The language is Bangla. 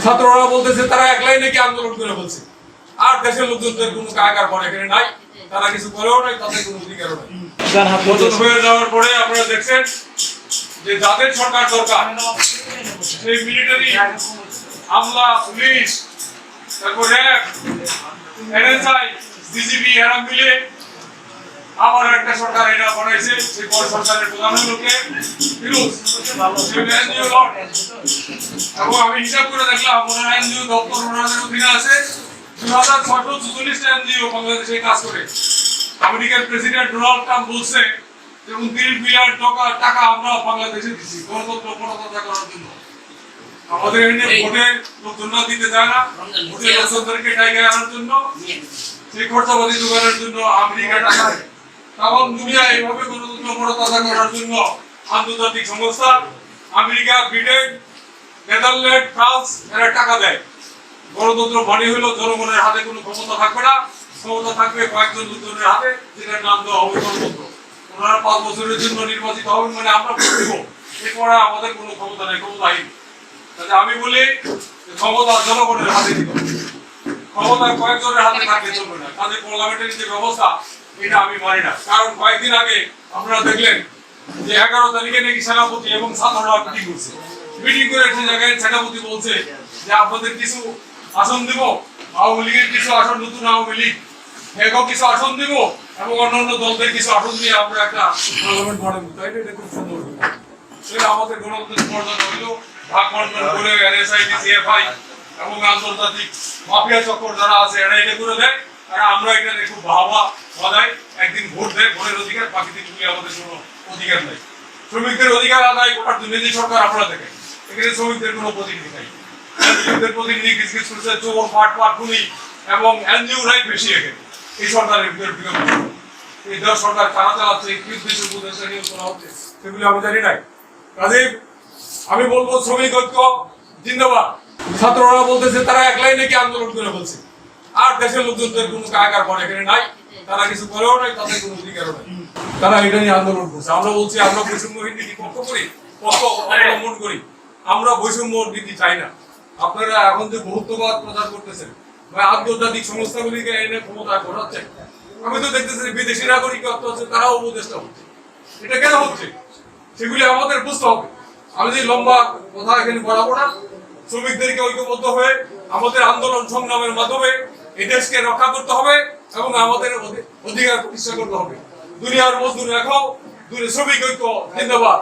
ছাত্ররা বলতেছে তারা একলাই নাকি আন্দোলন করে বলছে, আর দেশের লোকজনদের কোনো কায়দার পরে এখানে নাই, তারা কিছু করেও নাই, তাদের কোনো অধিকারও নাই। বদল হয়ে যাওয়ার পরে আপনারা দেখছেন যে যাদের সরকার দরকার সেই মিলিটারি আমলা, পুলিশ, তারপর র্যাব, এনএসআই, বিজিবি এরা মিলে আবার একটা সরকার এটা বানাইছে। সেই বড় সরকারের প্রধান হলো কে? ফিরোজ। এবং আমি হিসাব করে দেখলাম ওনার এনজিও দপ্তর ওনাদের অধীনে আছে 2644টা এনজিও বাংলাদেশে কাজ করে। আমেরিকার প্রেসিডেন্ট ডোনাল্ড ট্রাম্প বলছে যে 29 বিলিয়ন টাকা আমরা বাংলাদেশে দিচ্ছি গণতন্ত্র প্রতিষ্ঠা করার জন্য। আমাদের এখানে ভোটে লোকজন দিতে যায় না, ভোটে লোকজনদেরকে টাইগায় আনার জন্য, সেই খরচাপাতি জোগাড়ের জন্য আমেরিকা টাকা দেয়। তখন দুনিয়া এইভাবে গণতন্ত্র প্রতিষ্ঠা করার জন্য আন্তর্জাতিক সংস্থা আমেরিকা, ব্রিটেন, নেদারল্যান্ড, ফ্রান্স এরা টাকা দেয়। গণতন্ত্র মানে হলো জনগণের হাতে কোনো ক্ষমতা থাকবে না, ক্ষমতা থাকবে কয়েকজন লোকজনের হাতে, যেটার নাম দেওয়া হবে গণতন্ত্র। ওনারা 5 বছরের জন্য নির্বাচিত হবেন, মানে আমরা ভোট দিব, এরপরে আমাদের কোনো ক্ষমতা নেই, ক্ষমতাহীন। তাহলে আমি বলি ক্ষমতা জনগণের হাতে দিতে হবে, ক্ষমতা কয়েকজনের হাতে থাকলে চলবে না। তাদের পার্লামেন্টের যে ব্যবস্থা এটা আমি মানি না। কারণ কয়েকদিন আগে আপনারা দেখলেন যে 11 তারিখে নাকি সেনাপতি এবং ছাত্ররা মিটিং করছে। মিটিং করে একটা জায়গায় সেনাপতি বলছে যে আপনাদের কিছু আসন দিব, আওয়ামী লীগের কিছু আসন, নতুন আওয়ামী লীগ এগো কিছু আসন দিব এবং অন্যান্য দলদের কিছু আসন দিয়ে আমরা একটা পার্লামেন্ট বানাবো। তাই এটা খুব সুন্দর। সেটা আমাদের গণতন্ত্রের মর্যাদা হইলো ভাগ বন্টন করে এনএসআই, সিএফআই এবং আন্তর্জাতিক মাফিয়া চক্র যারা আছে এরা এটা করে দেয়, আর আমরা এটা খুব ভাবা বাজাই। একদিন ভোট দেয়, ভোটের অধিকার, বাকি দিনগুলি আমাদের কোনো অধিকার নেই। শ্রমিকদের অধিকার আদায় করার জন্য যে সরকার আপনারা দেখেন, এখানে শ্রমিকদের কোনো প্রতিনিধি নাই। শ্রমিকদের প্রতিনিধি কিছু কিছু করছে চোর, পাট খুনি এবং এনজিও রাইট বেশি এখানে এই সরকারের বিরুদ্ধে। এই দেশ সরকার কারা চালাচ্ছে, কি উদ্দেশ্যে উপদেষ্টা নিয়োগ করা হচ্ছে সেগুলি আমি জানি নাই। কাজে আমি বলবো শ্রমিক ঐক্য জিন্দাবাদ। ছাত্ররা বলতেছে তারা একলাই নাকি আন্দোলন করে বলছে, আর দেশের লোকজনদের কোনো কায়দার পরে এখানে নাই, তারা কিছু করেও নাই, তাদের কোনো অধিকারও নাই, তারা এটা নিয়ে আন্দোলন করছে। আমরা বলছি আমরা বৈষম্যহীন নীতি পক্ষ করি, পক্ষ অবলম্বন করি, আমরা বৈষম্য নীতি চাই না। আপনারা এখন যে বহুত্ববাদ প্রচার করতেছেন বা আন্তর্জাতিক সংস্থাগুলিকে এনে ক্ষমতা ঘটাচ্ছেন, আমি তো দেখতেছি বিদেশি নাগরিকত্ব হচ্ছে, তারাও উপদেষ্টা হচ্ছে। এটা কেন হচ্ছে সেগুলি আমাদের বুঝতে হবে। আমি যে লম্বা কথা এখানে বলাবো না। শ্রমিকদেরকে ঐক্যবদ্ধ হয়ে আমাদের আন্দোলন সংগ্রামের মাধ্যমে এই দেশকে রক্ষা করতে হবে এবং আমাদের অধিকার প্রতিষ্ঠা করতে হবে। দুনিয়ার মজদুর রাখাও, শ্রমিক ঐক্য জিন্দাবাদ।